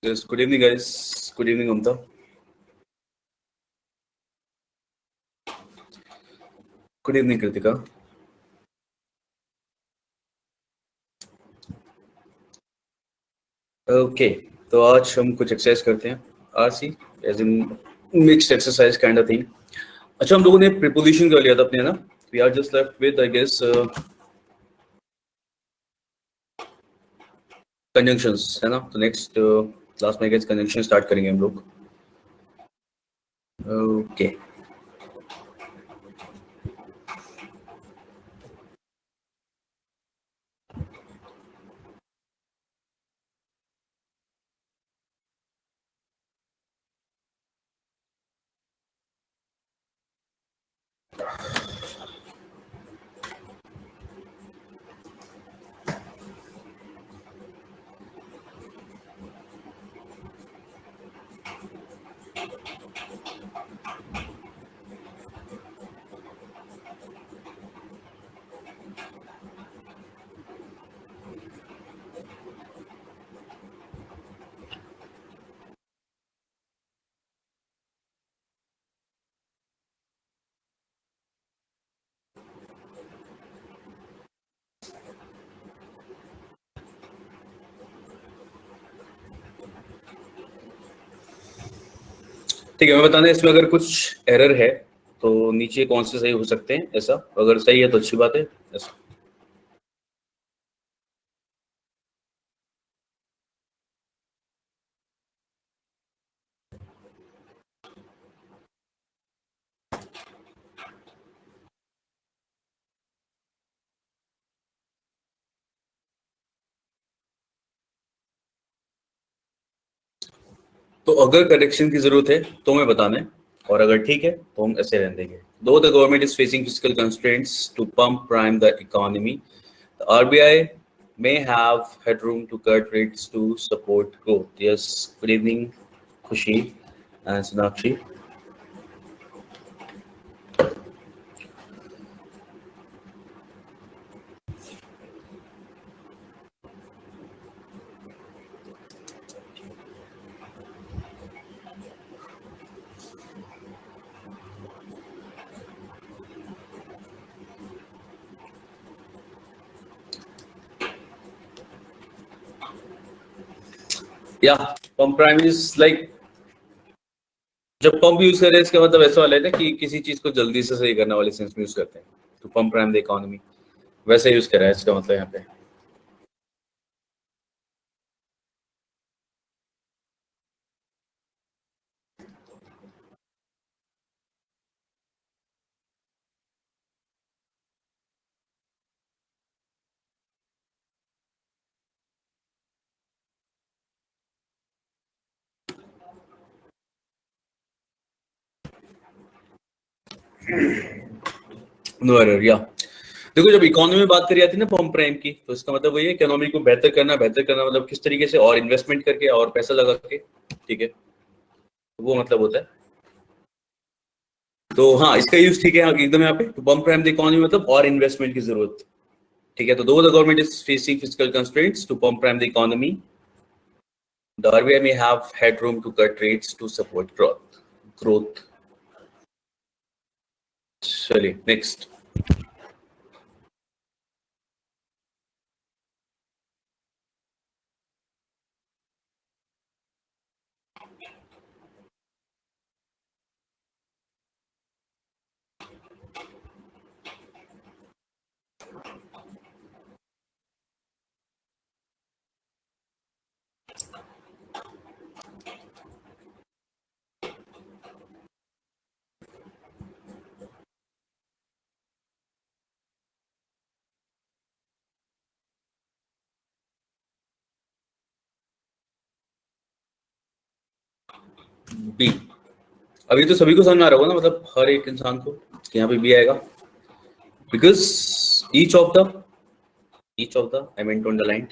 Yes, good evening, guys. Good evening, Mamta. Good evening, Kritika. Okay तो आज हम कुछ एक्सरसाइज करते हैं RC as in mixed exercise kind of thing. अच्छा, हम लोगों ने प्रीपोजिशन कर लिया था अपने, है ना. We are just left with I guess conjunctions, है ना. तो नेक्स्ट क्लास में गेस कंजंक्शन स्टार्ट करेंगे हम लोग. ओके ठीक है. मैं बताना इसमें अगर कुछ एरर है तो नीचे कौन से सही हो सकते हैं, ऐसा. अगर सही है तो अच्छी बात है, ऐसा. तो अगर करेक्शन की जरूरत है तो हमें बताना है, और अगर ठीक है तो हम ऐसे रहने देंगे. Though the government is facing physical constraints to pump prime the economy, the RBI may have headroom to cut rates to support growth. Yes, good evening, Khushi and Sonakshi. Yeah, pump prime is like, जब pump use करें इसका मतलब ऐसा वाला है ना कि किसी चीज को जल्दी से सही करने वाले सेंस में यूज करते हैं. तो पंप प्राइम द इकोनॉमी वैसे यूज करा है इसका मतलब यहाँ पे. No error. या देखो, जब इकोनॉमी में बात करी जाती है ना पंप प्राइम की, तो इसका मतलब वही है इकोनॉमी को बेहतर करना मतलब किस तरीके से, और इन्वेस्टमेंट करके और पैसा लगा के. ठीक है, वो मतलब होता है. तो हाँ, इसका यूज ठीक है एकदम यहाँ पे. तो पंप प्राइम द इकोनॉमी मतलब और इन्वेस्टमेंट की जरूरत. ठीक है, तो though the government is facing physical constraints to pump prime the economy, the RBI may have headroom to cut rates to support growth. चलिए नेक्स्ट. बी. अभी तो सभी को समझ में आ रहा होगा ना, मतलब हर एक इंसान को कि यहाँ पे बी आएगा. Because each of the I mean to underline.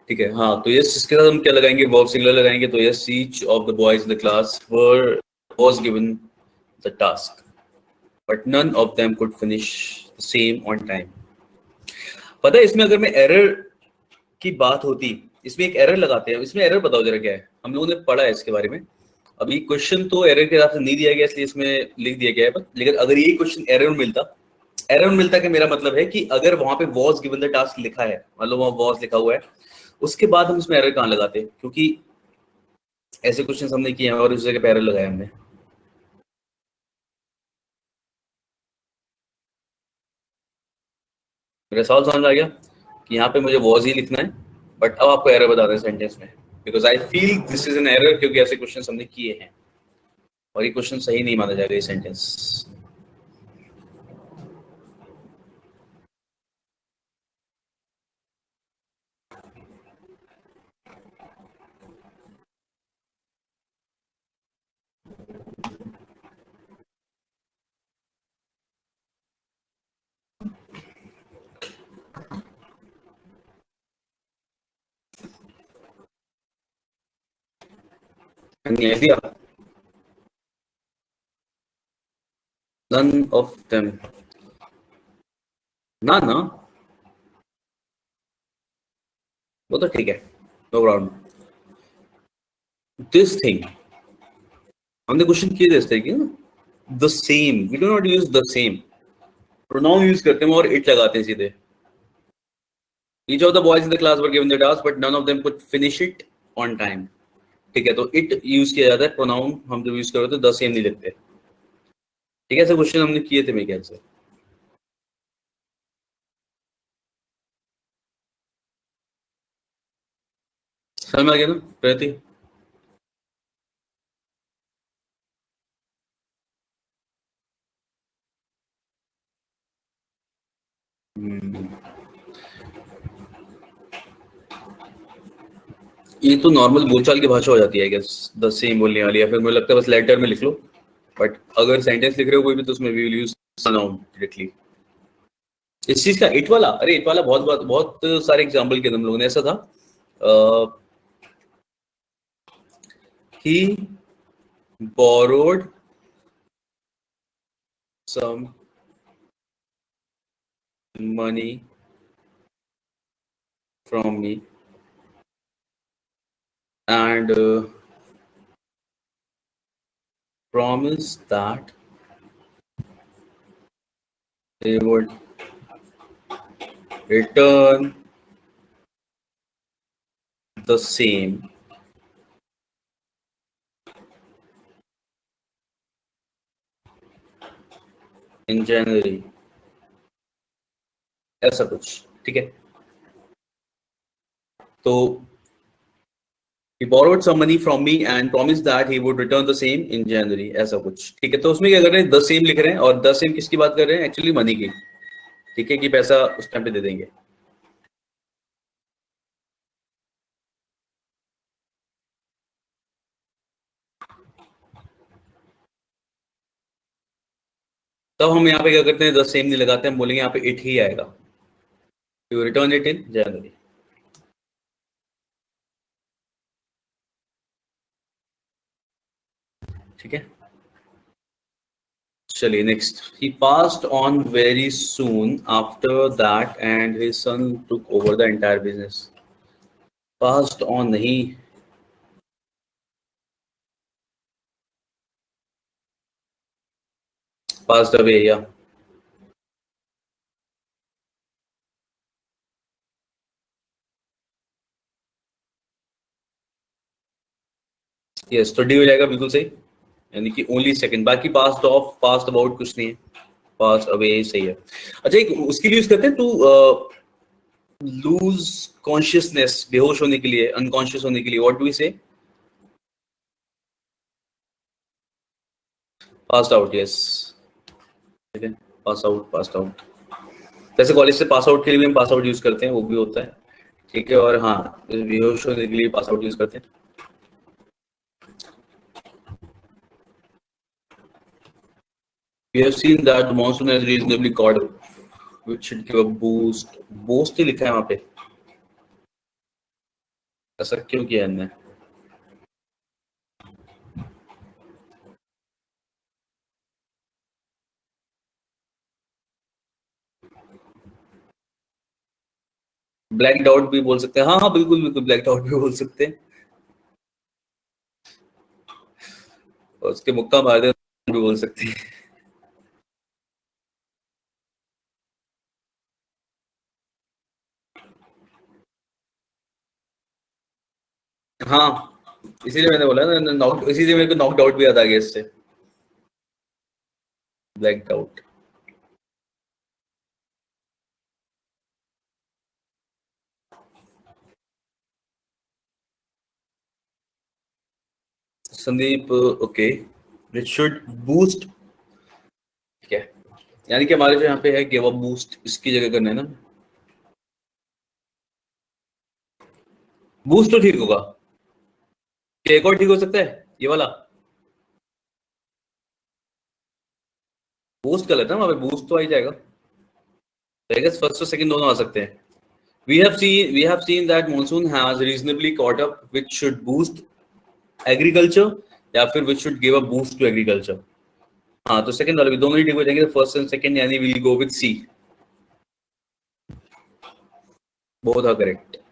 ठीक है, हाँ. तो यस, इसके साथ हम क्या लगाएंगे, वर्ब सिंगुलर लगाएंगे. तो yes, each of the boys in the class was given the task, but none of them could finish the same on time. पता है इसमें अगर मैं एरर की बात होती, इसमें एक एरर लगाते हैं. इसमें एरर बताओ जरा क्या है. हम लोगों ने पढ़ा है इसके बारे में। अभी क्वेश्चन तो एरर के हिसाब से नहीं दिया गया इसलिए इसमें लिख दिया गया है, बस लेकिन अगर यही क्वेश्चन एरर मिलता कि मेरा मतलब है कि अगर वहां पे वॉज गिवन द टास्क लिखा है, मतलब वहां वॉज लिखा हुआ है, उसके बाद हम इसमें एरर कहाँ लगाते, क्योंकि ऐसे क्वेश्चन हमने किए हैं और उस जगह पे एरर लगाया हमने। मेरा सवाल समझ आ गया कि यहाँ पे मुझे वॉज ही लिखना है, बट अब आपको एरर बता दें सेंटेंस में, because I feel this is an error, क्योंकि ऐसे क्वेश्चन हमने किए हैं और ये क्वेश्चन सही नहीं माना जाएगा ये sentence. Any idea? None of them. ना ना, वो तो ठीक है, नो प्रॉब्लम। दिस थिंग हमने क्वेश्चन किए थे इस तरीके ना, the same, we do not use the same, pronoun use करते हैं और इट लगाते हैं सीधे। Each of the boys in the class were given the task but none of them could finish it on time. ठीक है, तो it use किया जाता है, प्रोनाउन हम जब यूज करते हैं द सेम नहीं लिखते। ठीक है, ऐसे क्वेश्चन हमने किए थे मेरे ख्याल से। समझ में आ गया ना प्रति? ये तो नॉर्मल बोलचाल की भाषा हो जाती है, द सेम बोलने वाली, या फिर मुझे लगता है बस लेटर में लिख लो, बट अगर सेंटेंस लिख रहे हो कोई भी तो उसमें we will use pronoun directly. इस चीज का इट वाला, अरे इट वाला बहुत बहुत बहुत सारे एग्जांपल के हम लोगों ने, ऐसा था ही borrowed some money from me and promised that they would return the same in January, ऐसा कुछ। ठीक है, तो he borrowed some money from me and promised that he would return the same in January, ऐसा कुछ। ठीक है, तो उसमें क्या कर रहे हैं, द सेम लिख रहे हैं, और द सेम किसकी बात कर रहे हैं, एक्चुअली मनी की। ठीक है, कि पैसा उस टाइम पे दे देंगे। तब हम यहाँ पे क्या करते हैं, द सेम नहीं लगाते, हम बोलेंगे यहाँ पे इट ही आएगा, यू रिटर्न इट इन जनवरी। ठीक है, चलिए next. He passed on very soon after that and his son took over the entire business. Passed on नहीं, पास्ड अवे, या यस, तो डी हो जाएगा बिल्कुल सही, यानी कि ओनली सेकंड। बाकी पास्ड ऑफ पास्ड अबाउट कुछ नहीं है, पास्ड अवे सही है। अच्छा, एक उसके लिए यूज करते हैं, टू लूज कॉन्शियसनेस, बेहोश होने के लिए, अनकॉन्शियस होने के लिए, व्हाट डू वी से? Passed out, yes. ठीक है, पास आउट, पास्ड आउट। वैसे कॉलेज से पास आउट के लिए भी हम पास आउट यूज करते हैं, वो भी होता है। ठीक है, और हाँ, बेहोश होने के लिए पास आउट यूज करते हैं। We have seen that the monsoon has reasonably caught up, which should give a boost. Boost ही लिखा है वहाँ पे, ऐसा क्यों किया है इनने? ब्लैक डाउट भी बोल सकते हैं, हाँ हाँ बिल्कुल बिल्कुल, ब्लैक डाउट भी बोल सकते हैं। और उसके मुक्का मार दे भी बोल सकते हैं। हाँ, इसीलिए मैंने बोला ना नॉक, इसीलिए मेरे को नॉकड आउट भी याद आ गया इससे, black out. Sandeep, okay, it should boost, ठीक है, यानी कि हमारे जो यहाँ पे है गिव अप बूस्ट, इसकी जगह करना है ना, बूस्ट तो ठीक होगा। क्या एक और ठीक हो सकता है ये वाला? बूस्ट गलत है वहां पे, बूस्ट तो आ ही जाएगा। आई गेस फर्स्ट और सेकंड दोनों आ सकते हैं। We have seen that monsoon has reasonably caught up, which should boost agriculture, या फिर which should give a boost to agriculture। हाँ, तो सेकंड वाले भी दोनों ही ठीक हो जाएंगे, फर्स्ट एंड सेकंड, यानी we'll go with C। both are correct।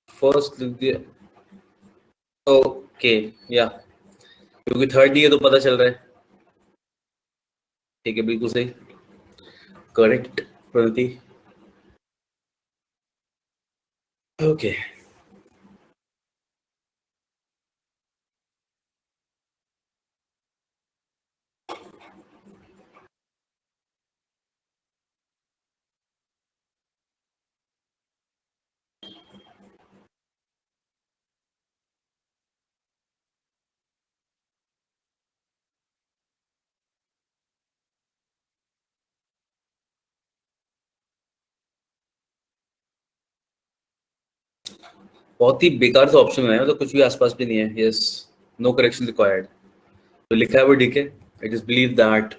First लिख दिया, ओके, या क्योंकि थर्ड नहीं है तो पता चल रहा है। ठीक है, बिल्कुल सही, करेक्ट प्रणति। ओके, बहुत ही बेकार सा ऑप्शन है, मतलब कुछ भी आसपास भी नहीं है। यस, नो करेक्शन रिक्वायर्ड, तो लिखा है वो ठीक है। It is believe that,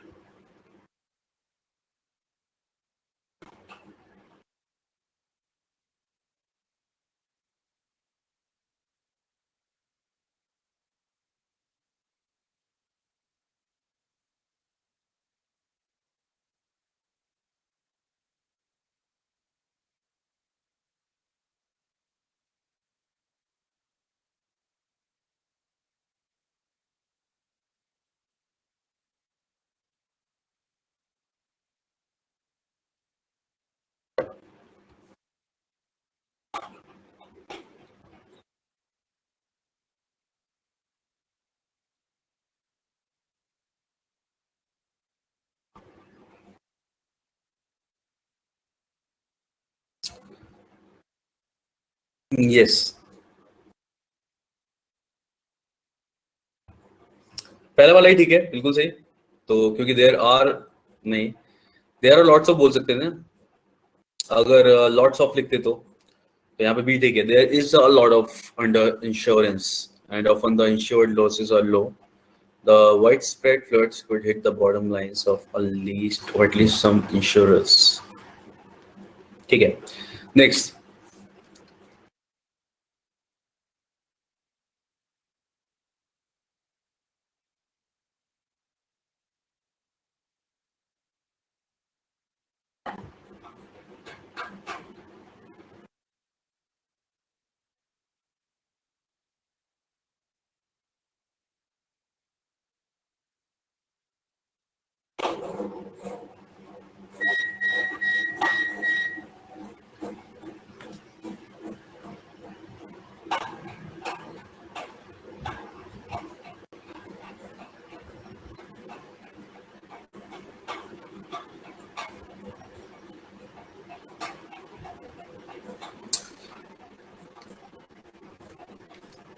yes, पहला वाला ही ठीक है, बिल्कुल सही। तो क्योंकि देयर आर, नहीं, देयर आर लॉट्स ऑफ बोल सकते हैं ना, अगर लॉट्स ऑफ लिखते तो यहाँ पे भी ठीक है, there is a lot of under insurance and often the insured losses are low, the widespread floods could hit the bottom lines of at least some insurers। ठीक है, नेक्स्ट।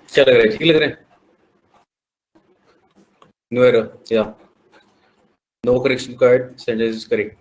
क्या लग रहा है, ठीक लग रहा है? नो एरर, या no correction card, sentence is correct.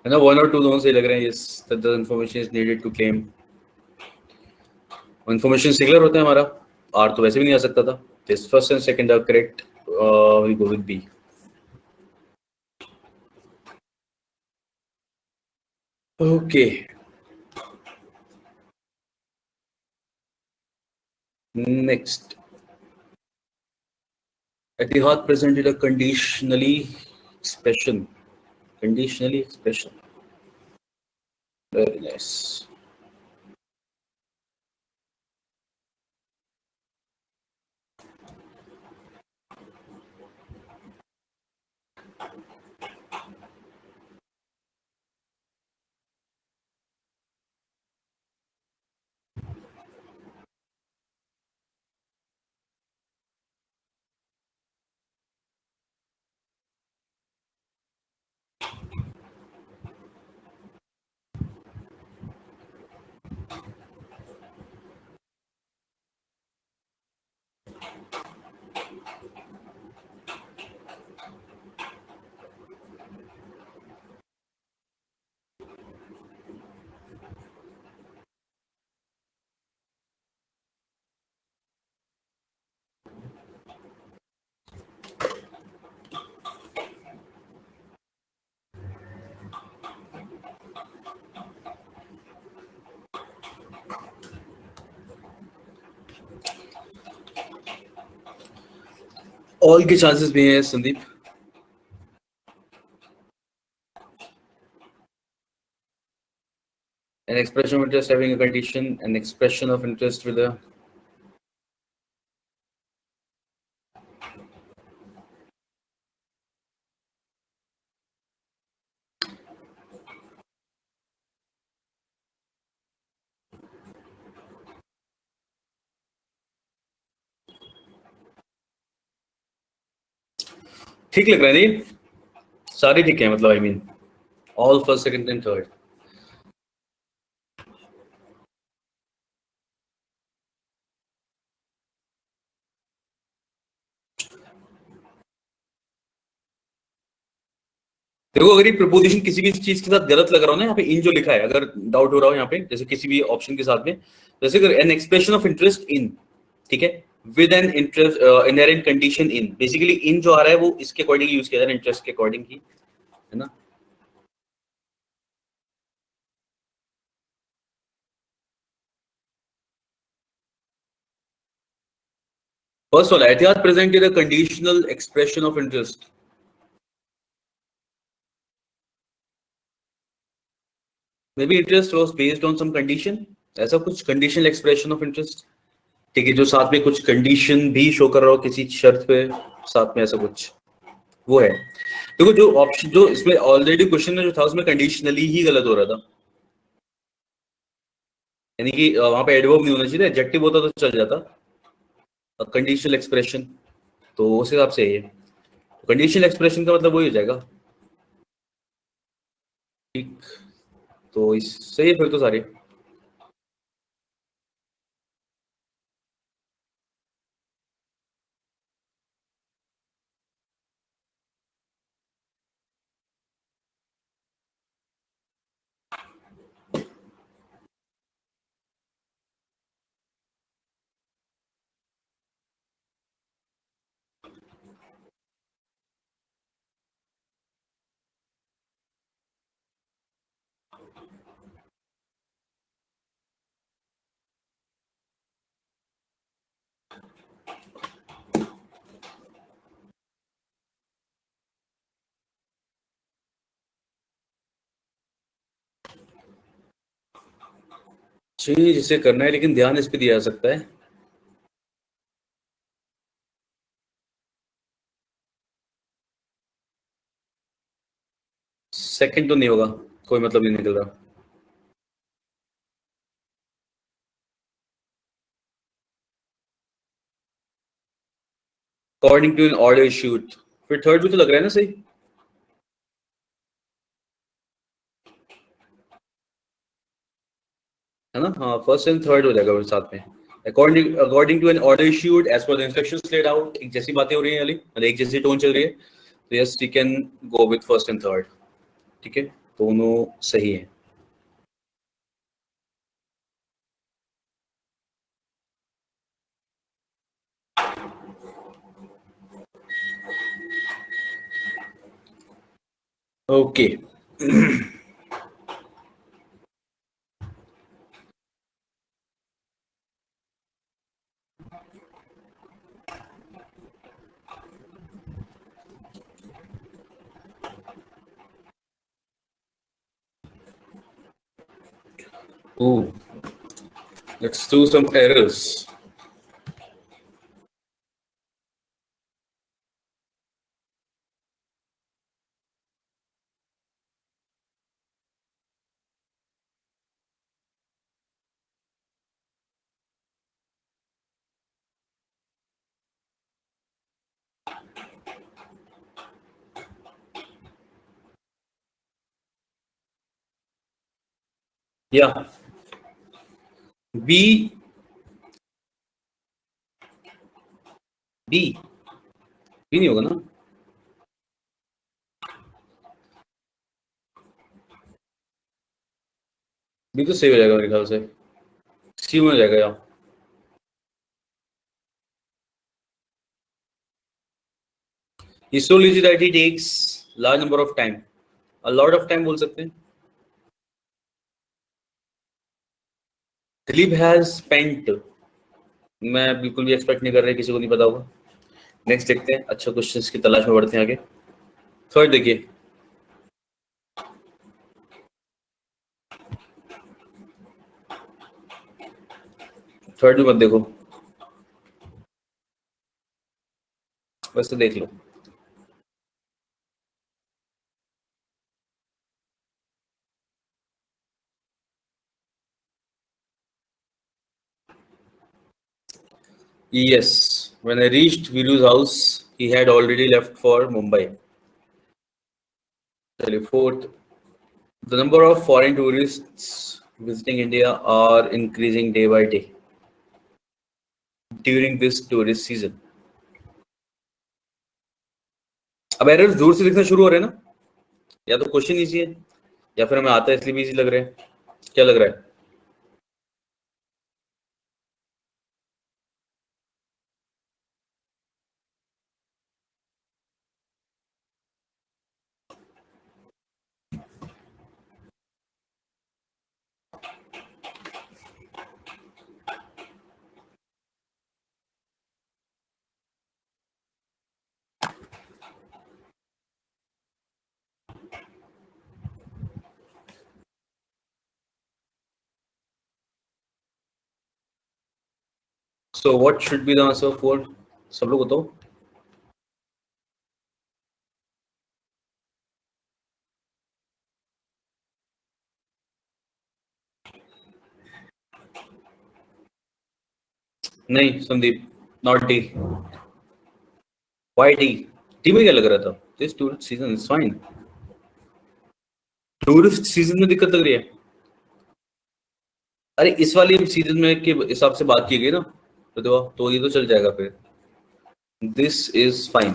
है ना, 1 और 2 दोनों सही लग रहे हैं. Yes, that the information is needed to claim. Information singular होता है हमारा, आर तो वैसे भी नहीं आ सकता था. This first and second are correct. We go with B. Okay, next. Etihad presented a conditionally expression. Conditionally expression. Very nice. All के chances भी हैं Sandeep. An expression of interest having a condition, an expression of interest with a ठीक लग रहा है नहीं? सारे ठीक है, मतलब I mean all first, second and third. देखो, अगर ये प्रपोजिशन किसी भी चीज के साथ गलत लग रहा हो ना, यहाँ पे इन जो लिखा है, अगर डाउट हो रहा हो यहाँ पे, जैसे किसी भी ऑप्शन के साथ में, जैसे an expression of interest in, ठीक है, with an interest inherent condition in, basically in जो आ रहा है वो इसके अकॉर्डिंग यूज किया जा रहा है, इंटरेस्ट के अकॉर्डिंग ही, है ना. फर्स्ट वाला, Etihad presented a conditional expression of interest. Maybe interest was based on some condition, ऐसा कुछ कंडीशनल एक्सप्रेशन ऑफ इंटरेस्ट, ठीक है, जो साथ में कुछ कंडीशन भी शो कर रहा हो किसी शर्त पे साथ में, ऐसा कुछ वो है. देखो, जो ऑप्शन जो इसमें ऑलरेडी क्वेश्चन में जो था उसमें कंडीशनली ही गलत हो रहा था, यानी कि वहां पे एडवर्ब नहीं होना चाहिए, एडजेक्टिव होता तो चल जाता, कंडीशनल एक्सप्रेशन, तो उस हिसाब से ये कंडीशनल एक्सप्रेशन का मतलब वही हो जाएगा. ठीक, तो इस सही है फिर तो सारे. चीज जिसे करना है, लेकिन ध्यान इस पे दिया जा सकता है. सेकंड तो नहीं होगा, कोई मतलब नहीं निकल रहा. According to an order issued, फिर थर्ड भी तो लग रहा है ना सही, है ना. हाँ, फर्स्ट एंड थर्ड हो जाएगा साथ में. According to an order issued as per the instructions laid out, एक जैसी बातें हो रही हैं, मतलब एक जैसी टोन चल रही है, तो yes we can go with first and third. ठीक है, दोनों सही है। Okay Ooh, let's do some errors. Yeah, B, B, B नहीं होगा ना? B तो सही हो जाएगा मेरे ख्याल से। C में हो जाएगा यार। Histology that he takes large number of time, a lot of time बोल सकते हैं। दिलीप हैज स्पेंट, मैं बिल्कुल भी एक्सपेक्ट नहीं कर रहा, किसी को नहीं पता होगा। नेक्स्ट देखते हैं, अच्छा क्वेश्चंस की तलाश में बढ़ते हैं आगे। थर्ड देखिए, थर्ड भी मत देखो, वैसे देख लो। Yes, when I reached Viru's house, he had already left for Mumbai. चलिए fourth, the number of foreign tourists visiting India are increasing day by day during this tourist season. अब errors दूर से दिखना शुरू हो रहे हैं ना, या तो क्वेश्चन इजी है या फिर हमें आता है इसलिए भी इजी लग रहा है। क्या लग रहा है? So what should be the answer for? सब लोग बताओ। नहीं Sandeep, not D. Why D? D में क्या लग रहा था? This tourist season is fine. Tourist season में दिक्कत लग रही है? अरे इस वाली सीजन में के हिसाब से बात की गई ना तो ये तो चल जाएगा फिर। This is fine.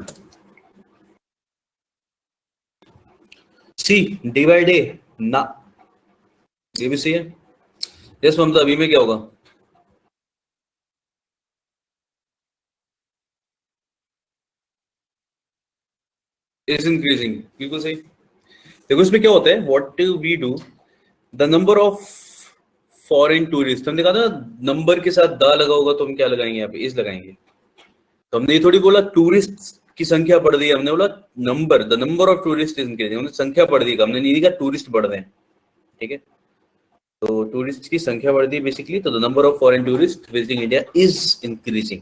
See, day by day ना, ये भी सही है। यस ममता, अभी में क्या होगा? इज इंक्रीजिंग, बिल्कुल सही। देखो इसमें क्या होता है, what we do, the number of foreign tourist, हमने कहा था नंबर के साथ द लगा होगा तो हम क्या लगाएंगे यहाँ पे? इज लगाएंगे। तो हमने ये थोड़ी बोला टूरिस्ट की संख्या बढ़ रही है, हमने बोला number, the number of tourist is increasing, हमने संख्या बढ़ रही है, हमने नहीं कहा टूरिस्ट बढ़ रहे हैं। ठीक है, तो टूरिस्ट की संख्या बढ़ रही है बेसिकली, तो the number of foreign tourist visiting India is increasing.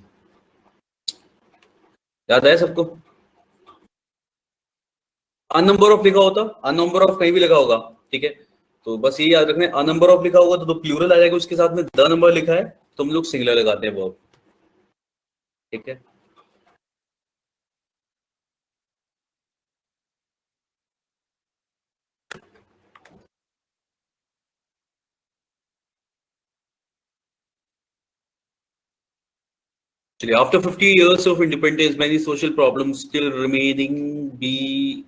याद आया सबको? अ नंबर ऑफ लिखा होता, अ नंबर ऑफ कहीं भी लगा होगा, ठीक है, तो बस ये याद रखना, अ नंबर ऑफ लिखा होगा तो प्लूरल आ जाएगा, उसके साथ में द नंबर लिखा है तो हम लोग सिंगुलर लगाते हैं वर्ब। ठीक है, चलिए, after 50 years of independence, many social problems still remaining be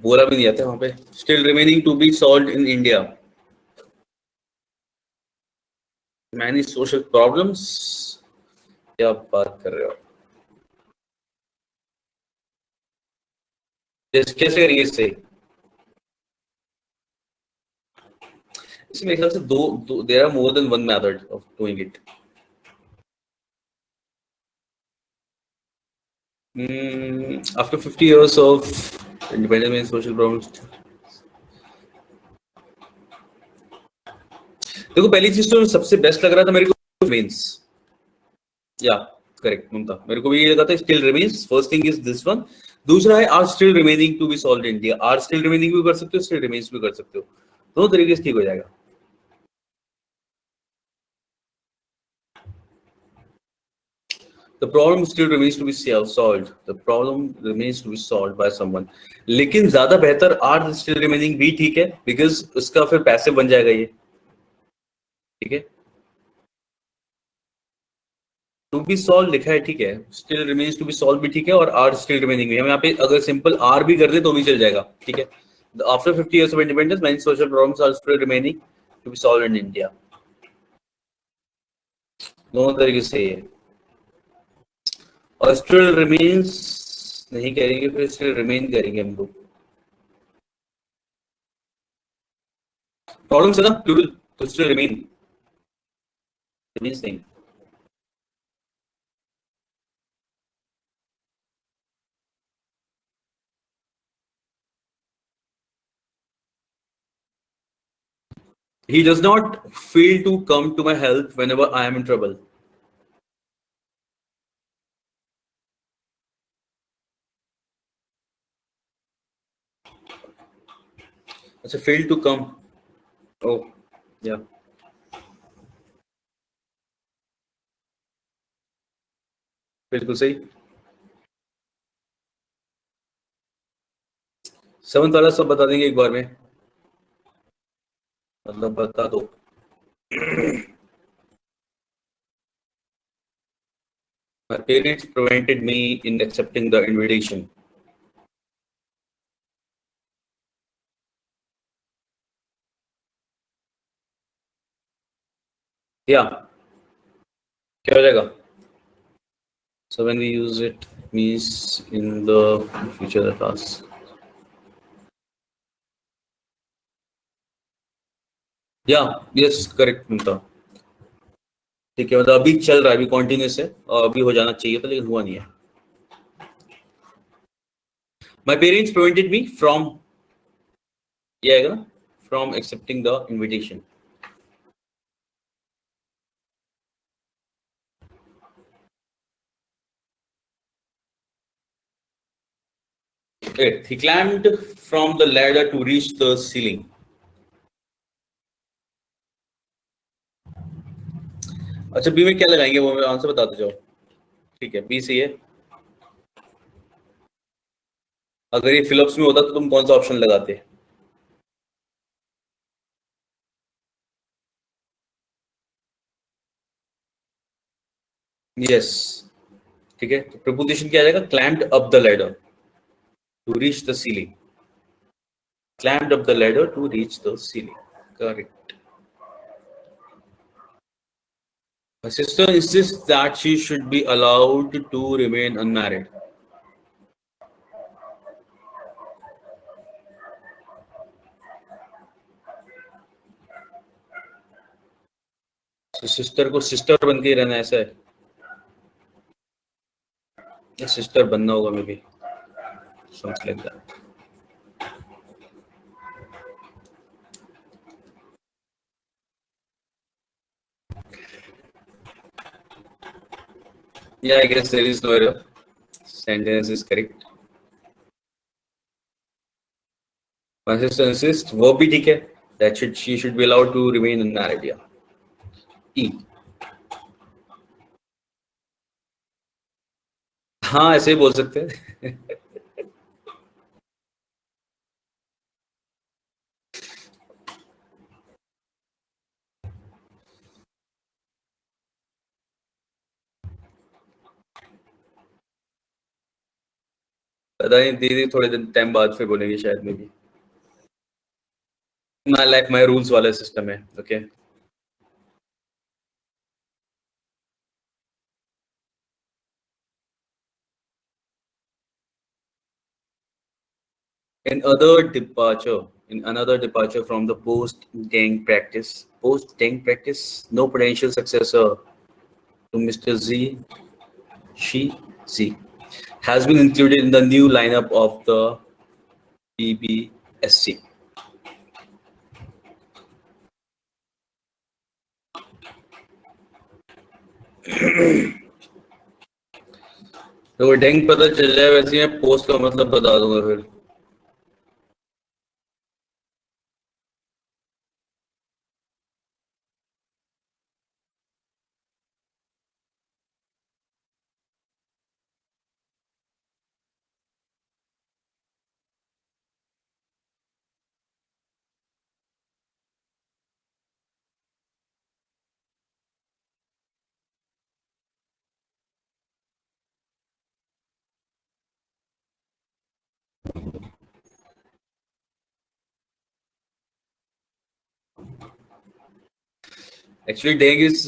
बोला भी नहीं आता वहां पे. Still remaining to be solved in India. Many social problems. क्या बात कर रहे हो? कैसे करेंगे इससे? इसमें मेरे ख्याल से दो there are more than one method of doing it. After 50 years of independence and social problems. देखो पहली चीज तो सबसे बेस्ट लग रहा था मेरे को मीन्स. या करेक्ट ममता, मेरे को भी ये लगा था still remains. First thing is this one. दूसरा है are still remaining to be solved in India. Are still remaining भी कर सकते हो, स्टिल रिमेन्स भी कर सकते हो. दोनों तरीके से ठीक हो जाएगा. The problem still remains to be solved. The problem remains to be solved by someone. लेकिन ज्यादा बेहतर आर स्टिल रिमेनिंग भी ठीक है, बिकॉज उसका फिर पैसे बन जाएगा ये. ठीक है. टू बी सॉल्व लिखा है, ठीक है. Still remains to be solve भी ठीक है, और आर स्टिल रिमेनिंग भी. हम यहाँ पे अगर सिंपल आर भी कर दे तो भी चल जाएगा. ठीक है. After 50 years of independence, many social problems are still remaining to be solved in India. दोनों तरीके से है. और स्टिल रिमेन्स नहीं करेंगे, फिर स्टिल रिमेन करेंगे हम लोग. प्रॉब्लम है ना प्लूरल, तो स्टिल रिमेन रिमेन्स नहीं. He does not fail to come to my help whenever I am in trouble. अच्छा, fail to come. Oh, yeah. बिल्कुल सही. सेवंथ वाला सब बता देंगे एक बार में, मतलब बता दो. My parents prevented me in accepting the invitation. Yeah, क्या हो जाएगा? So when we use it, means in the future the task. Yeah, yes, correct ममता. ठीक है, मतलब अभी चल रहा है, अभी कॉन्टिन्यूस है, और अभी हो जाना चाहिए था लेकिन हुआ नहीं है. My parents prevented me from, ये आएगा ना, from accepting the invitation. He climbed from the ladder to reach the ceiling. अच्छा, बी में क्या लगाएंगे वो आंसर बता दो जाओ. ठीक है, बी सही है. अगर ये फिलिप्स में होता तो तुम कौन सा ऑप्शन लगाते? यस. ठीक है, तो प्रपोजिशन क्या आ जाएगा? Climbed up the ladder to reach the ceiling. Climbed up the ladder to reach the ceiling. Correct. My sister insists that she should be allowed to remain unmarried. So sister को sister बन के ही रहना ऐसा है, या sister बनना होगा may be, something like that. Yeah, I guess there is no error. Sentence is correct. My sister insists, वो भी ठीक है, that she should be allowed to remain unmarried. Yeah. E. हाँ, ऐसे ही बोल सकते हैं. पता नहीं, दीदी थोड़े दिन टाइम बाद फिर बोलेंगे शायद में भी। माय लाइफ माय रूल्स वाला सिस्टम है। Okay, in other departure, in another departure from the post Deng practice, no potential successor to Mr. Z has been included in the new lineup of the PBSC. तो डेंग पता चल जाए वैसे मैं post का मतलब बता दूंगा फिर। एक्चुअली डेंग इज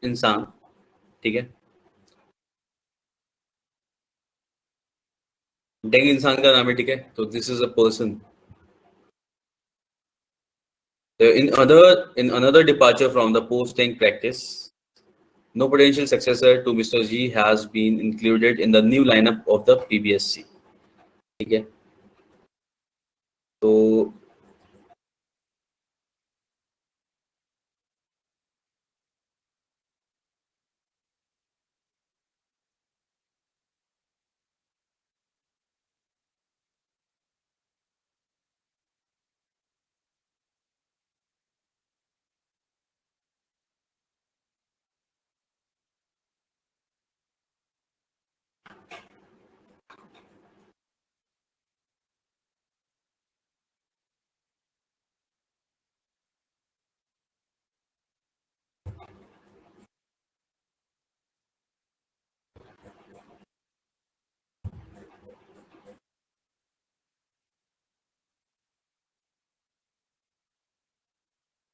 इंसान, ठीक है। डेंग इंसान का नाम है, ठीक है। तो this is a person. In another departure from the post-Deng practice, no potential successor to Mr. G has been included in the new lineup of the PBSC. ठीक है, तो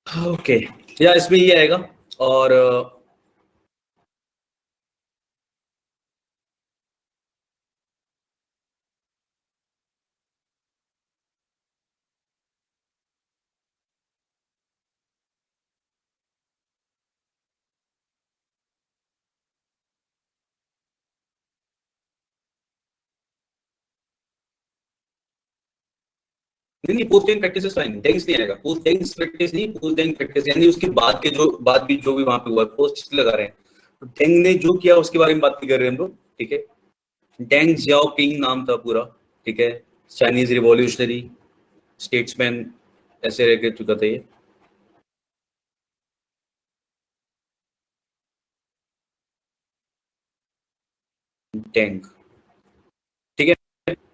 ओके, या इसमें ये आएगा। और नहीं, पोस्ट डेंग प्रैक्टिस फाइन, डेंग्स नहीं आएगा। पोस्ट डेंग प्रैक्टिस नहीं, पोस्ट डेंग प्रैक्टिस यानी उसके बाद के जो बाद भी जो भी वहां पे हुआ, पोस्ट लगा रहे हैं। तो डेंग ने जो किया उसके बारे में बात नहीं कर रहे हैं हम लोग, ठीक है। डेंग जियाओपिंग नाम था पूरा, ठीक है। चाइनीज रिवॉल्यूशनरी स्टेट्समैन ऐसे रह चुका था ये। डेंग, ठीक है।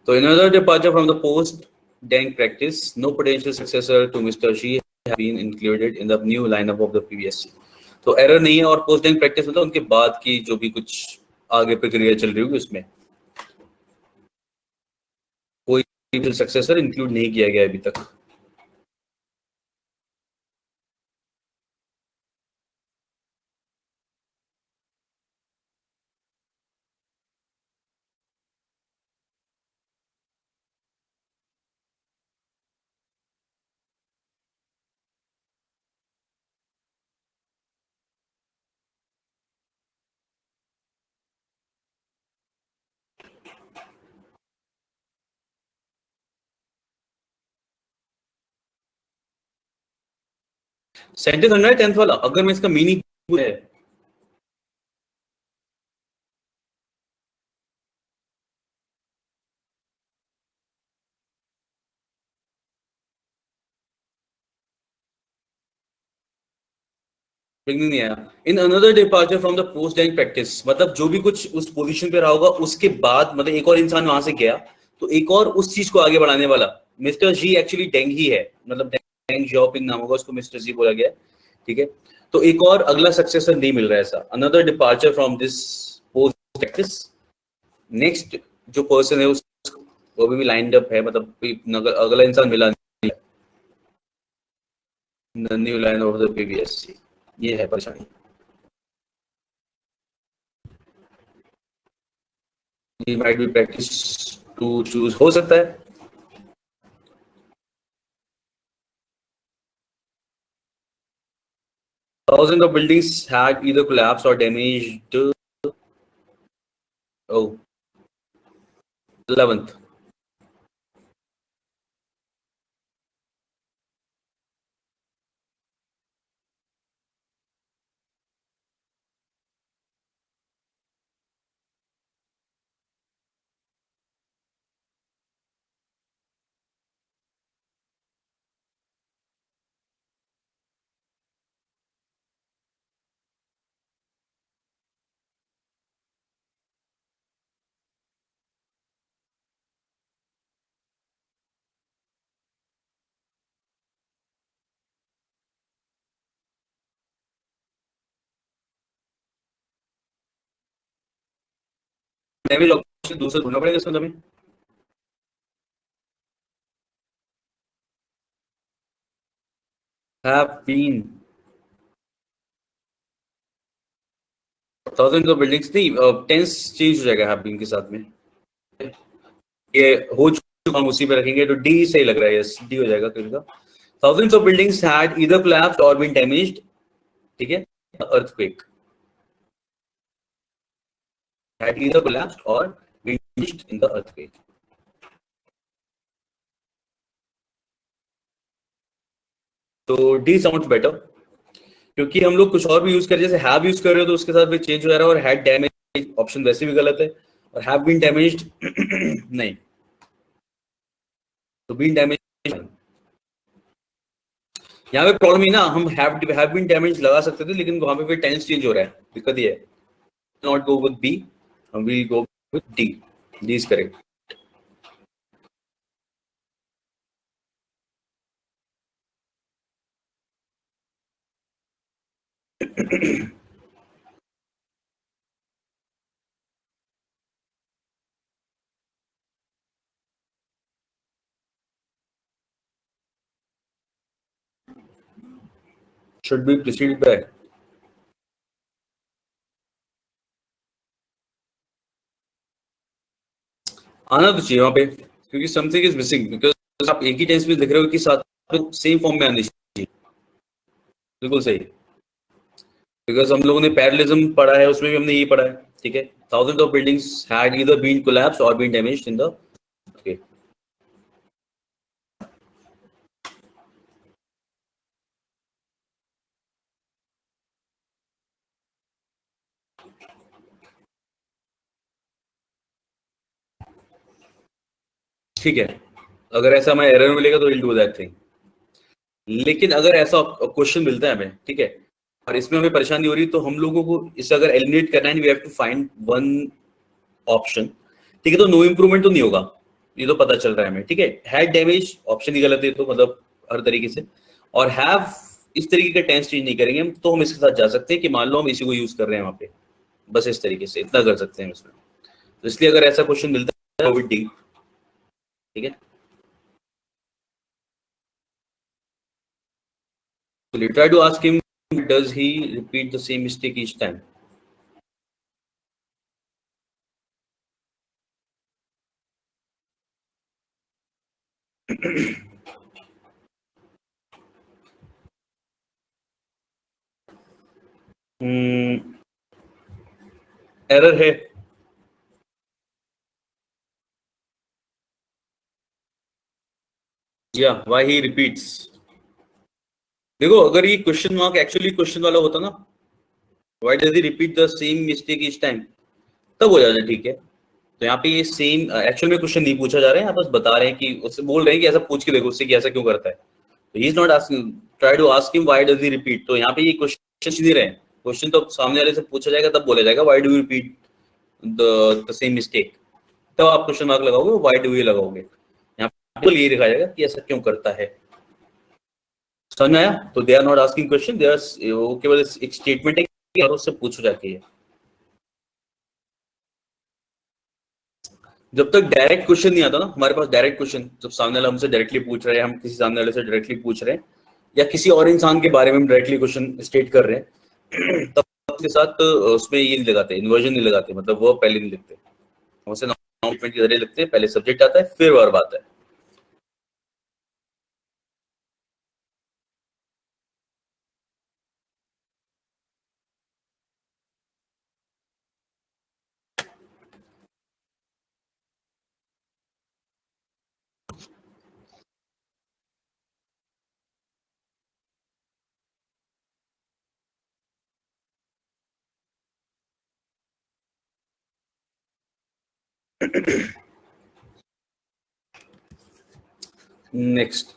तो another departure from the post Deng practice, no potential successor to Mr. Shi has been included in the new lineup of the PBSC. तो एरर नहीं है, और पोस्ट डेंग प्रैक्टिस मतलब उनके बाद की जो भी कुछ आगे प्रक्रिया चल रही होगी उसमें कोई सक्सेसर इंक्लूड नहीं किया गया अभी तक। सेंटेंस 110th वाला अगर मैं इसका मीनिंग है, नहीं आया। In another departure from the post Deng practice मतलब जो भी कुछ उस पोजीशन पे रहा होगा उसके बाद, मतलब एक और इंसान वहां से गया तो एक और उस चीज को आगे बढ़ाने वाला। मिस्टर जी एक्चुअली डेंग ही है, मतलब डेंग जियाओपिंग नाम होगा, उसको मिस्टर जी बोला गया, ठीक है। तो एक और अगला सक्सेसर नहीं मिल रहा है ऐसा। Another departure from this post practice, next जो पर्सन है वो भी लाइंड अप है, मतलब अगला इंसान मिला नहीं, new line of the PVSC, ये है परेशानी। ये might be practice to choose, हो सकता है। Thousands of buildings had either collapsed or damaged. Oh, 11th. Damage option दूसरा ढूंढना पड़ेगा इसमें हमें। Have been thousands of buildings, नहीं टेंस चेंज हो जाएगा have been के साथ में, ये हो चुका, हम उसी पे रखेंगे तो डी सही लग रहा है, यस डी हो जाएगा क्योंकि thousands of buildings had either collapsed or been damaged, ठीक है, earthquake, had either collapsed or been damaged in the earthquake। तो डी साउंड्स बेटर, क्योंकि हम लोग कुछ और भी यूज कर, जैसे हैव यूज कर रहे हो तो उसके साथ भी चेंज हो जा रहा है, और हैड डैमेज ऑप्शन वैसे भी गलत है, और हैव बीन डैमेज्ड नहीं, तो बीन डैमेज। यहाँ पे प्रॉब्लम ही ना, हम हैव बीन डैमेज लगा सकते थे, लेकिन वहां पे फिर टेंस चेंज हो रहा है, दिक्कत ये है। Not go with B, we go with D, D is correct. should be preceded by, आना तो चाहिए वहां पे, क्योंकि समथिंग इज मिसिंग, बिकॉज आप एक ही टेंस में लिख रहे हो कि साथ में सेम फॉर्म में आनी चाहिए, बिल्कुल सही, बिकॉज हम लोगों ने पैरेललिज्म पढ़ा है, उसमें भी हमने यही पढ़ा है, ठीक है। Thousand of buildings had either been collapse और been damaged in the, okay ठीक है। अगर ऐसा हमें एरर मिलेगा तो विल डू दैट थिंग, लेकिन अगर ऐसा क्वेश्चन मिलता है हमें, ठीक है, और इसमें हमें परेशानी हो रही है, तो हम लोगों को इसे अगर एलिमिनेट करना है, we have to find one option, ठीक है। तो नो इंप्रूवमेंट तो नहीं होगा, ये तो पता चल रहा है हमें, ठीक है। हैड डैमेज ऑप्शन ही गलत है, तो मतलब हर तरीके से, और हैव इस तरीके का टेंस चेंज नहीं करेंगे हम, तो हम इसके साथ जा सकते हैं कि मान लो हम इसी को यूज कर रहे हैं वहां पे, बस इस तरीके से इतना कर सकते हैं इसमें। तो इसलिए अगर ऐसा क्वेश्चन मिलता है डी, ठीक है। So you try to ask him, does he repeat the same mistake each time? Error है, या व्हाई ही रिपीट्स। देखो अगर ये क्वेश्चन मार्क एक्चुअली क्वेश्चन वाला होता ना, why does he repeat the same mistake each time, तब हो जाता, ठीक है। तो यहाँ पे ये सेम एक्चुअल में क्वेश्चन नहीं पूछा जा रहा है, यहाँ बस बता रहे हैं कि उससे बोल रहे हैं कि ऐसा पूछ के देखो उससे कि ऐसा क्यों करता है। तो he is not asking, try to ask him why does he repeat, तो यहाँ पे ये क्वेश्चन नहीं रहे, क्वेश्चन तो सामने वाले से पूछा जाएगा, तब बोला जाएगा why do you repeat the same mistake, तब आप क्वेश्चन मार्क लगाओगे, व्हाई डू यू लगाओगे, यहाँ पे ये लिखा जाएगा कि ऐसा क्यों करता है। समझ में आया? तो they are not asking question, they are केवल एक स्टेटमेंट है और उससे पूछो जाके है। जब तक डायरेक्ट क्वेश्चन नहीं आता ना हमारे पास, डायरेक्ट क्वेश्चन जब सामने वाला हमसे डायरेक्टली पूछ रहे हैं, हम किसी सामने वाले से डायरेक्टली पूछ रहे हैं, या किसी और इंसान के बारे में हम डायरेक्टली क्वेश्चन स्टेट कर रहे हैं, तब उसके साथ उसमें ये नहीं लगाते, इन्वर्जन नहीं लगाते, मतलब वो पहले नहीं लिखते, वैसे नाउन के जरिए लिखते हैं, पहले सब्जेक्ट आता है फिर वर्ब आता है। नेक्स्ट,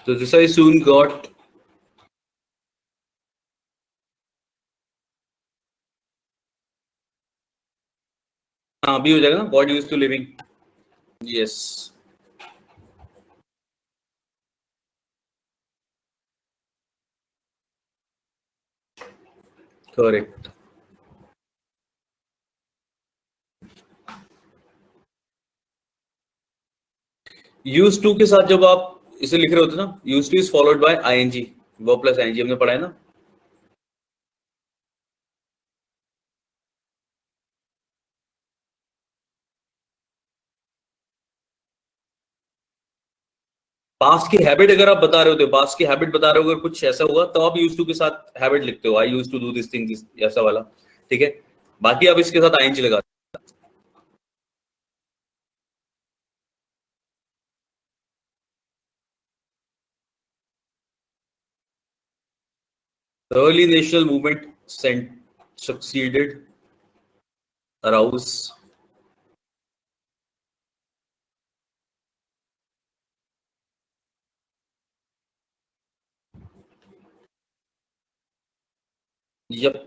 तो दिस आई सून गॉट, हाँ भी हो जाएगा ना, got used to living, yes correct. Use to के साथ जब आप इसे लिख रहे होते ना, use to is followed by ING, verb plus ING, हमने पढ़ा है ना। पास्ट की हैबिट अगर आप बता रहे होते हो, पास्ट की हैबिट बता रहे हो, अगर कुछ ऐसा हुआ तो आप यूज टू के साथ हैबिट लिखते हो, I use to do this thing, ऐसा वाला, ठीक है। बाकी आप इसके साथ आईएनजी लगा, early national movement sent succeeded arouse, yep,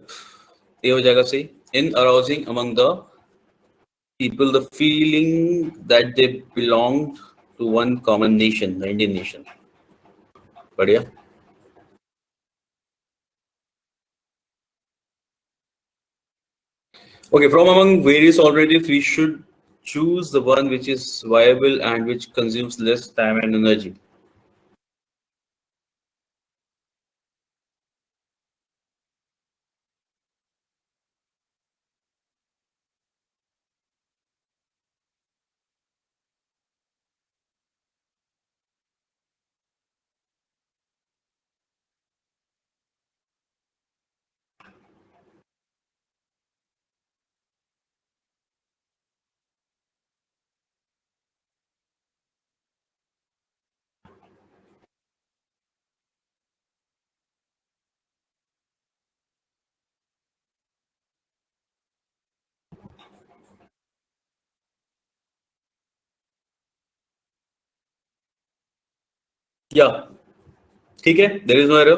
ये हो जाएगा सही, in arousing among the people the feeling that they belonged to one common nation, the Indian nation। बढ़िया। Okay, from among various alternatives, we should choose the one which is viable and which consumes less time and energy। Yeah, ठीक है, there is no error।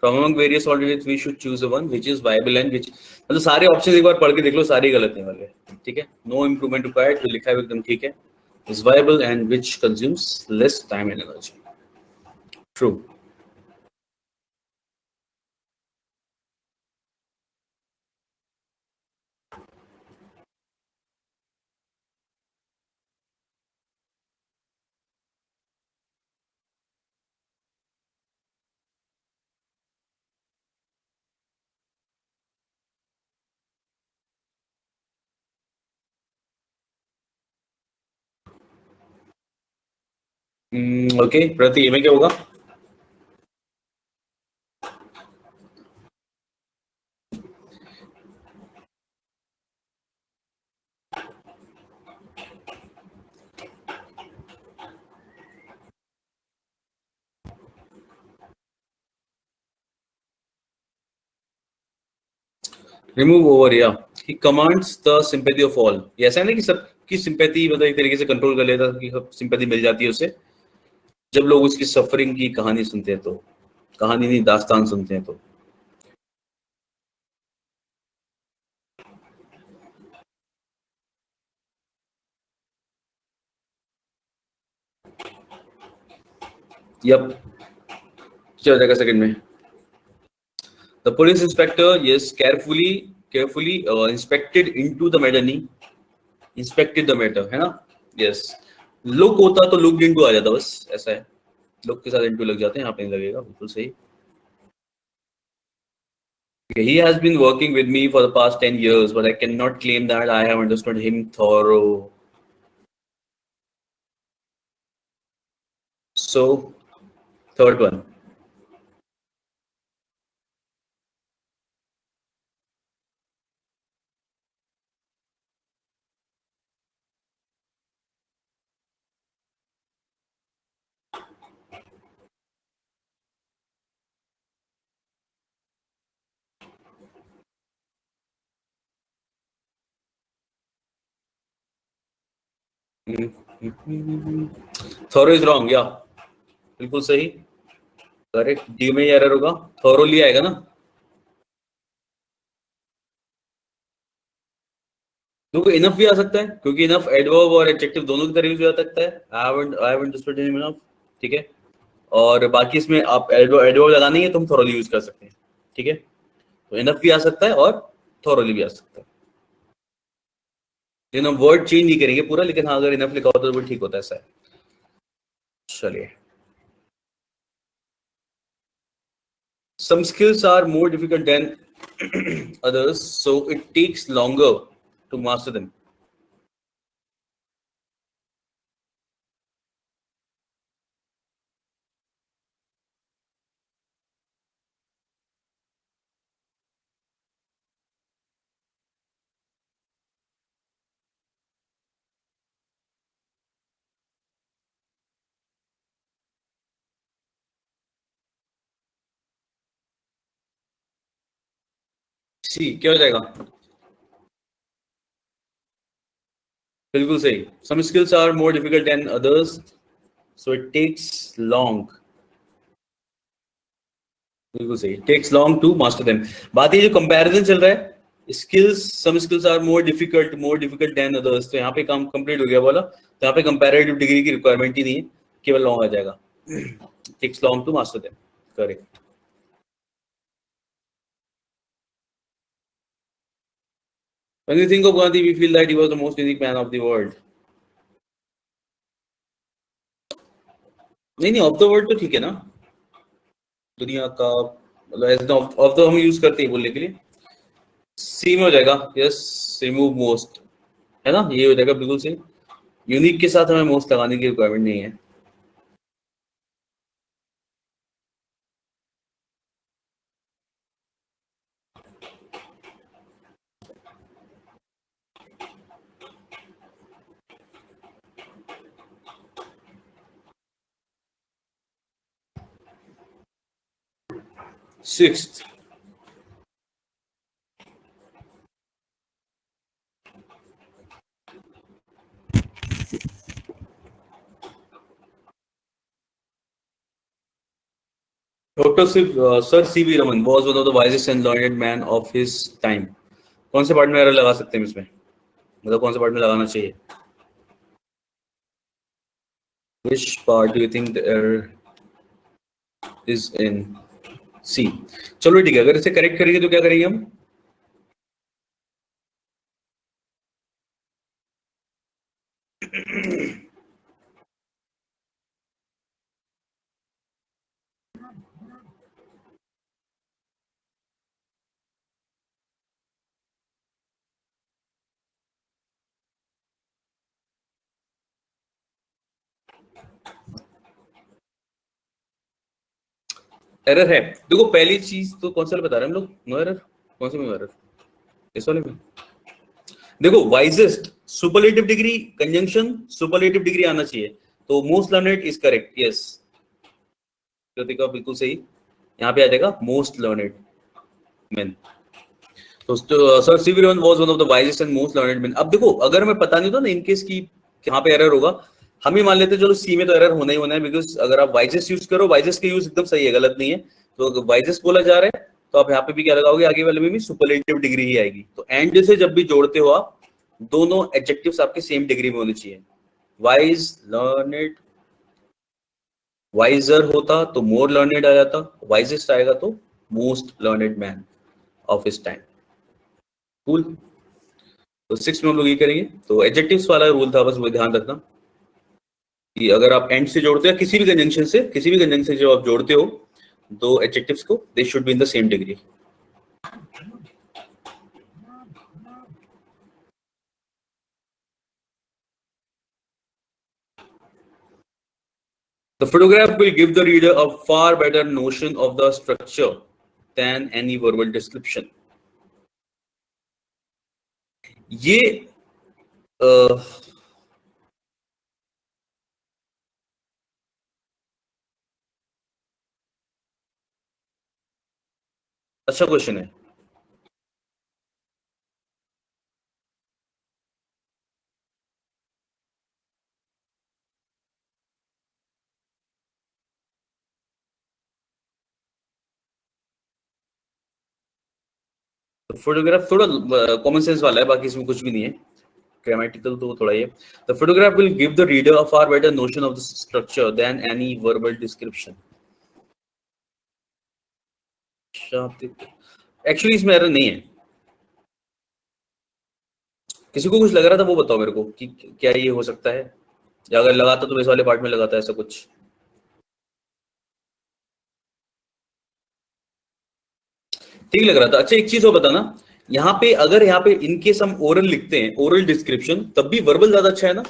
From among various alternatives, we should choose the one which is viable and which, मतलब सारे option एक बार पढ़ के देख लो, सारे गलत नहीं वाले, ठीक है, नो इम्प्रूवमेंट रिक्वायर्ड, जो लिखा है वो एकदम ठीक है, is viable and which consumes less time and energy। True। Okay, प्रति में क्या होगा? रिमूव ओवर, या ही commands the sympathy of all. ये ऐसा है ना कि सबकी सिंपैथी मतलब एक तरीके से कंट्रोल कर लेता है, कि सिंपैथी मिल जाती है उसे जब लोग उसकी सफरिंग की कहानी सुनते हैं, तो कहानी नहीं दास्तान सुनते हैं तो। यप, क्या हो जाएगा सेकंड में? The police inspector, yes, carefully inspected into the matter, नहीं इंस्पेक्टेड द मैटर, है ना? यस, लुक होता तो लुक इनटू आ जाता, बस ऐसा है, लुक के साथ इनटू लग जाते हैं, यहाँ पे नहीं लगेगा, बिल्कुल सही। He has been working with me for the past 10 years, but I cannot claim that I have understood him thorough. So, third one. Thorough is wrong, yeah. बिल्कुल सही, करेक्ट। डी में एरर होगा, थॉरोली आएगा ना। देखो enough भी आ सकता है, क्योंकि इनफ एडवर्ब और एडजेक्टिव दोनों की तरह यूज हो सकता है। I haven't understood him enough, ठीक है। और बाकी इसमें आप एडवर्ब लगानी है तो हम थॉरोली यूज कर सकते हैं, ठीक है। तो इनफ भी आ सकता है और थॉरोली भी आ सकता है, लेकिन हम वर्ड चेंज नहीं करेंगे पूरा, लेकिन हाँ अगर इनफ लिखा होता तो वो ठीक होता है, ऐसा है। चलिए, some skills are more difficult than others, so it takes longer to master them. सी क्या हो जाएगा? बिल्कुल सही। Some skills are more difficult than others, so it takes long. बिल्कुल सही, takes long to master them। बात ये जो कंपैरिजन चल रहा है, skills, some skills are more difficult than others, तो यहाँ पे काम कंप्लीट हो गया बोला, तो यहाँ पे कंपैरेटिव डिग्री की रिक्वायरमेंट ही नहीं है, केवल लॉन्ग आ जाएगा। Takes long to master them, correct. When we think of Gandhi, we feel that he was the most unique man of the world. नहीं नहीं, ऑफ द वर्ल्ड तो ठीक है ना, दुनिया का मतलब एज ऑफ द हम यूज करते हैं बोलने के लिए। सी में हो जाएगा, यस, रिमूव मोस्ट, है ना, ये हो जाएगा बिल्कुल सही। यूनिक के साथ हमें मोस्ट लगाने की रिक्वायरमेंट नहीं है। Sixth, doctor sir CV Raman was one of the wisest and learned man of his time. कौन से पार्ट में एरर लगा सकते हैं इसमें, मतलब कौन से पार्ट में लगाना चाहिए? Which part do you think the error is in? C. चलो ठीक है, अगर इसे करेक्ट करेंगे तो क्या करेंगे हम? एरर है, देखो पहली चीज तो कौन सा बता रहे हैं हम लोग, नो एरर। कौन से में एरर? इस वाले में। देखो wisest, superlative degree, conjunction superlative degree आना चाहिए, तो most learned is correct, yes. Kritika बिल्कुल सही, यहाँ पे आ जाएगा मोस्ट लर्नेड मैन। तो sir CV was one of the wisest and most learned man. अब देखो, अगर हमें पता नहीं होता ना इन केस की कहाँ पे एरर होगा, हम ही मान लेते चलो सी में तो एरर होना ही होना है, बिकॉज अगर आप वाइजेस्ट यूज करो, वाइजेस्ट का यूज एकदम सही है, गलत नहीं है। तो वाइजेस्ट बोला जा रहा है तो आप यहाँ पे भी क्या लगाओगे, आगे वाले में भी सुपरलेटिव डिग्री ही आएगी। तो एंड से जब भी जोड़ते हो आप, दोनों एडजेक्टिव्स आपके सेम डिग्री में होने चाहिए। वाइज, लर्नेड, वाइजर होता तो मोर लर्नेड आ जाता, वाइजेस्ट आएगा तो most learned man of his time. Cool. तो 6 में हम लोग ये करेंगे। तो एडजेक्टिव्स वाला रूल था, बस वो ध्यान रखना कि अगर आप एंड से जोड़ते हो, किसी भी कंजंक्शन से, किसी भी कंजंक्शन से जब आप जोड़ते हो दो एडजेक्टिव्स को, they should be in the same degree. The photograph will give the reader a far better notion of the structure than any verbal description. ये अच्छा क्वेश्चन है। तो फोटोग्राफ थोड़ा कॉमन सेंस वाला है, बाकी इसमें कुछ भी नहीं है, ग्रामेटिकल तो थोड़ा ये। The photograph will give the reader a far better notion of the structure than any verbal description. Actually इसमें एरर नहीं है। किसी को कुछ लग रहा था वो बताओ मेरे को कि क्या ये हो सकता है, या अगर लगाता तो इस वाले पार्ट में लगाता ऐसा कुछ। ठीक लग रहा था। अच्छा एक चीज और बताना, यहाँ पे अगर यहाँ पे इनकेस हम ओरल लिखते हैं, ओरल डिस्क्रिप्शन, तब भी वर्बल ज्यादा अच्छा है ना,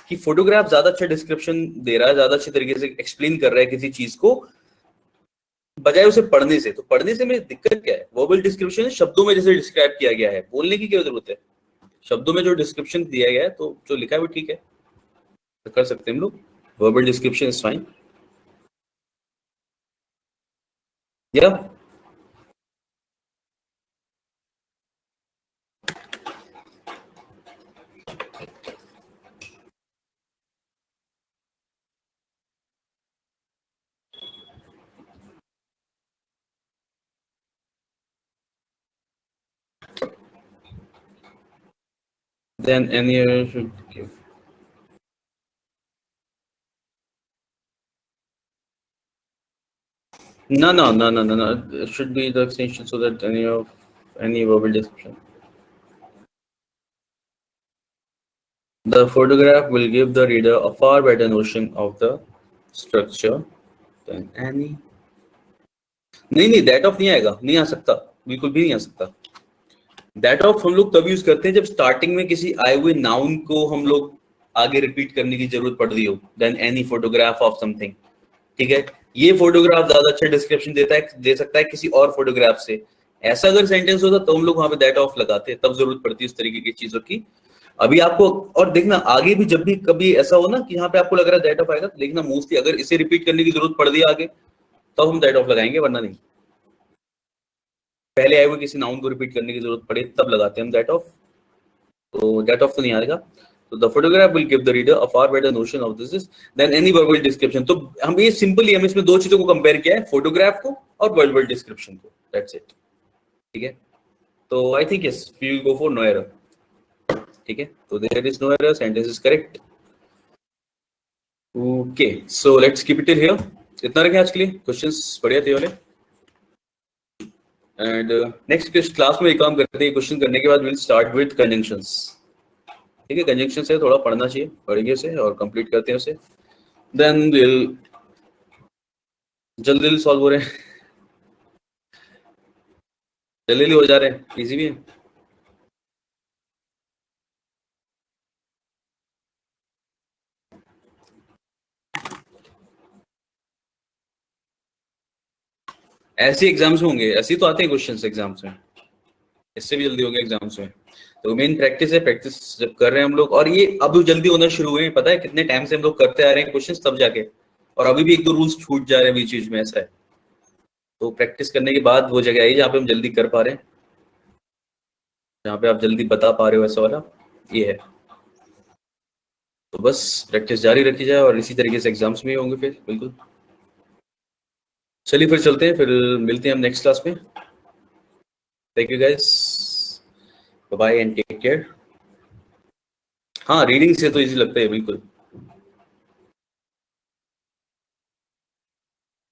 कि फोटोग्राफ ज्यादा अच्छा डिस्क्रिप्शन दे रहा है, ज्यादा अच्छे तरीके से एक्सप्लेन कर रहा है किसी चीज को, बजाय उसे पढ़ने से। तो पढ़ने से में दिक्कत क्या है, वर्बल डिस्क्रिप्शन शब्दों में जैसे डिस्क्राइब किया गया है, बोलने की क्या जरूरत है, शब्दों में जो डिस्क्रिप्शन दिया गया है तो जो लिखा है वो ठीक है, तो कर सकते हैं हम लोग, वर्बल डिस्क्रिप्शन इज फाइन। या then any other should give. No. It should be the extension so that any verbal description. The photograph will give the reader a far better notion of the structure than any. नहीं that of नहीं आएगा, नहीं आ सकता, बिल्कुल भी नहीं आ सकता। दैट ऑफ हम लोग तब यूज करते हैं जब स्टार्टिंग में किसी आए हुए नाउन को हम लोग आगे रिपीट करने की जरूरत पड़ रही हो, than any photograph of something. ठीक है, ये फोटोग्राफ ज्यादा अच्छा डिस्क्रिप्शन दे सकता है किसी और फोटोग्राफ से। ऐसा अगर सेंटेंस होता तो हम लोग वहां पे दैट ऑफ लगाते, तब जरूरत पड़ती है उस तरीके की चीजों की। अभी आपको और देखना आगे भी, जब भी कभी ऐसा हो ना कि यहाँ पे आपको लग रहा है दैट ऑफ आएगा, तो देखना मोस्टली अगर इसे रिपीट करने की जरूरत पड़ रही है आगे, तब हम दैट ऑफ लगाएंगे, वरना नहीं। पहले आए हुए किसी नाउन को रिपीट करने की जरूरत पड़े तब लगाते हैं हम दैट ऑफ। तो दैट ऑफ तो नहीं आएगा। तो the photograph will give the reader a far better notion of this than any verbal description. तो हम ये सिंपली हम इसमें दो चीजों को कंपेयर किया है, फोटोग्राफ को और वर्बल डिस्क्रिप्शन को, दैट्स इट। ठीक है, तो I think yes we will go for no error. ठीक है, तो there is no error, sentence is correct. Okay, so let's keep it here. इतना रखें आज के लिए, क्वेश्चंस बढ़िया थे वाले। एंड नेक्स्ट क्लास में एक काम करते हैं, क्वेश्चन करने के बाद विल स्टार्ट विद कंजंक्शंस। ठीक है, कंजंक्शन से थोड़ा पढ़ना चाहिए बढ़िया से, और कंप्लीट करते हैं उसे, देन विल जल्दी सॉल्व हो रहे हैं, जल्दी हो जा रहे हैं, इजी भी है। ऐसे एग्जाम्स में होंगे, ऐसे ही तो आते हैं क्वेश्चंस एग्जाम्स में, इससे भी जल्दी होंगे एग्जाम्स में। तो मेन प्रैक्टिस है, प्रैक्टिस जब कर रहे हैं हम लोग, और ये अब जल्दी होना शुरू हुए, पता है कितने टाइम से हम लोग करते आ रहे हैं क्वेश्चंस तब जाके, और अभी भी एक दो रूल्स छूट जा रहे हैं बीच बीच में, ऐसा है। तो प्रैक्टिस करने के बाद वो जगह आई जहाँ पे हम जल्दी कर पा रहे हैं। जहाँ पे आप जल्दी बता पा रहे हो ऐसा वाला ये है। तो बस प्रैक्टिस जारी रखी जाए और इसी तरीके से एग्जाम्स में ही होंगे फिर बिल्कुल। चलिए फिर चलते हैं, फिर मिलते हैं हम नेक्स्ट क्लास में। Thank you guys, bye and take care. हाँ, रीडिंग से तो इजी लगता है बिल्कुल।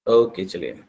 ओके चलिए।